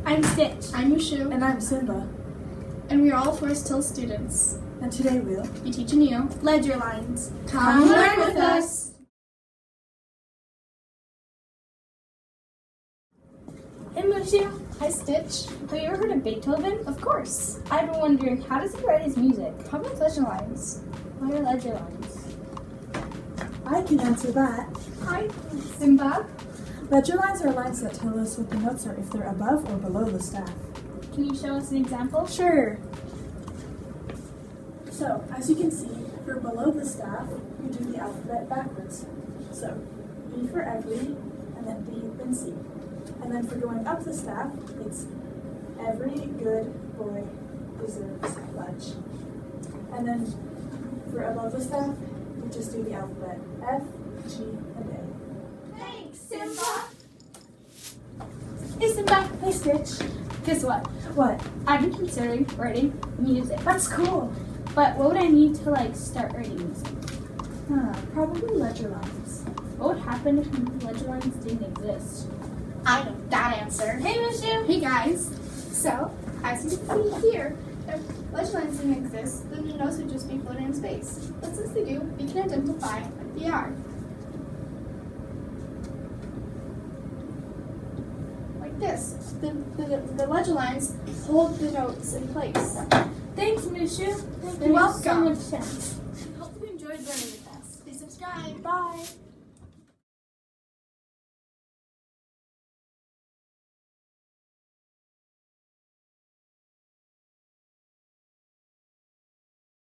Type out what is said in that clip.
I'm Stitch. I'm Mushu. And I'm Simba. And we are all Forest Hill students. And today we'll be teaching you Ledger lines. Come learn with us. Hey Mushu. Hi Stitch. Have you ever heard of Beethoven? Of course. I've been wondering, how does he write his music? How about ledger lines? What are ledger lines? I can answer that. Hi Simba. Ledger lines are lines that tell us what the notes are if they're above or below the staff. Can you show us an example? Sure. So, as you can see, for below the staff, we do the alphabet backwards. So, B for every, and then B, then C. And then for going up the staff, it's every good boy deserves lunch. And then for above the staff, we just do the alphabet F, G, and A. Thanks, Simba. Hey Simba. Hey Stitch. Guess what? What? I've been considering writing music. That's cool. But what would I need to start writing music? Probably ledger lines. What would happen if ledger lines didn't exist? I know that answer. Hey Mushu. Hey guys. So, as you can see here, if ledger lines didn't exist, then the notes would just be floating in space. But since they do, we can identify what they are. Like this. The ledger lines hold the notes in place. Thanks Mushu. That You're makes so welcome. much sense. Hope you enjoyed learning with us. Please subscribe. Bye.